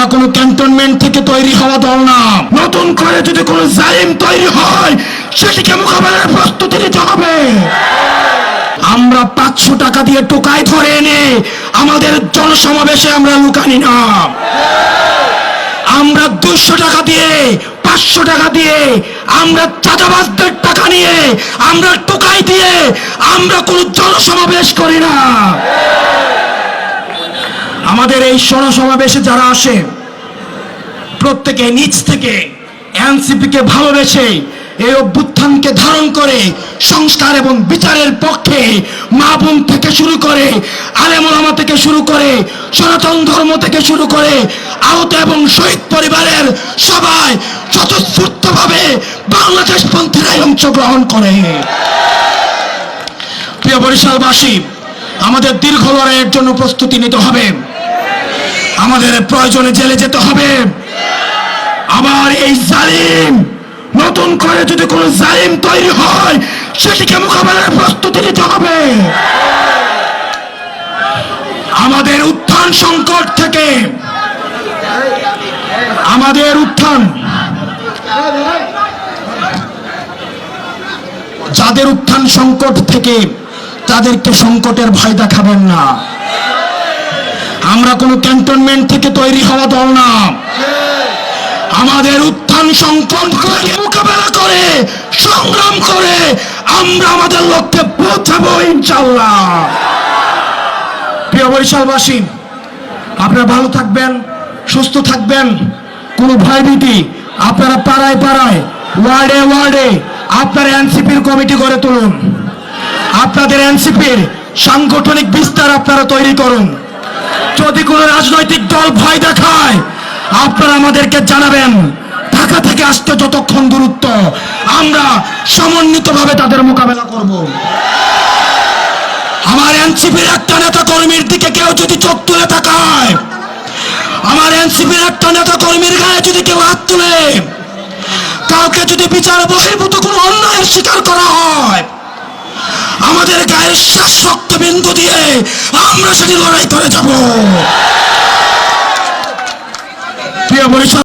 আমরা কোনো ক্যান্টনমেন্ট থেকে তৈরি হওয়া দল না। নতুন করে যদি কোনো জালিম তৈরি হয় সেটিকে মোকাবেলার প্রস্তুতি নিতে হবে। আমরা 500 টাকা দিয়ে টোকাই ধরে এনে আমাদের জনসমাবেশে আমরা লুকানি না। আমরা 200 টাকা দিয়ে 500 টাকা দিয়ে আমরা চাঁদাবাজদের টাকা নিয়ে আমরা টোকাই দিয়ে আমরা কোনো জনসমাবেশ করি না। আমাদের এই জনসমাবেশে যারা আসে প্রত্যেকে নিজ থেকে এনসিপিকে ভালোবেসে এই অভ্যুত্থানকে ধারণ করে সংস্কার এবং বিচারের পক্ষে মা বোন থেকে শুরু করে আলেম ওলামা থেকে শুরু করে সনাতন ধর্ম থেকে শুরু করে আহত এবং শহীদ পরিবারের সবাই স্বতঃস্ফূর্তভাবে বাংলাদেশপন্থীরাই অংশগ্রহণ করে। প্রিয় বরিশালবাসী, আমাদের দীর্ঘ লড়াইয়ের জন্য প্রস্তুতি নিতে হবে। আমাদের প্রয়োজনে জেলে যেতে হবে। আবার এই জালিম নতুন করে যদি কোনো জালিম তৈরি হয় সেটিকে মোকাবেলার প্রস্তুতি নিতে হবে। আমাদের উত্থান সংকট থেকে যাদের উত্থান সংকট থেকে তাদেরকে সংকটের ভয় দেখাবেন না। আমরা কোনো ক্যান্টনমেন্ট থেকে তৈরি হওয়া দল না। আমাদের উত্থান সংকটকে মোকাবেলা করে সংগ্রাম করে আমরা আমাদের লক্ষ্যে পৌঁছাবো ইনশাআল্লাহ। প্রিয় বরিশালবাসী, আপনারা ভালো থাকবেন, সুস্থ থাকবেন। কোনো ভয়ভীতি আপনারা পাড়ায় পাড়ায় ওয়ার্ডে ওয়ার্ডে আপনার এনসিপির কমিটি গড়ে তুলুন। আপনাদের এনসিপির সাংগঠনিক বিস্তার আপনারা তৈরি করুন। যদি কোনো রাজনৈতিক দল ভয় দেখায় আপনারা আমাদেরকে জানাবেন। ঢাকা থেকে আসতে যতক্ষণ দূরত্ব আমরা সমন্বিতভাবে তাদের মোকাবেলা করব। আমার এনসিপির একটা নেতা কর্মীর দিকে কেউ যদি চোখ তুলে তাকায়, আমার এনসিপির একটা নেতা কর্মীর গায়ে যদি কেউ হাত তুলে, কাউকে যদি বিচার বহির্ভূত কোনো অন্যায়ের শিকার করা হয়, আমাদের গায়ের শ্বাস রক্তবিন্দু দিয়ে আমরা সেটি লড়াই করে যাব। প্রিয় বরিশাল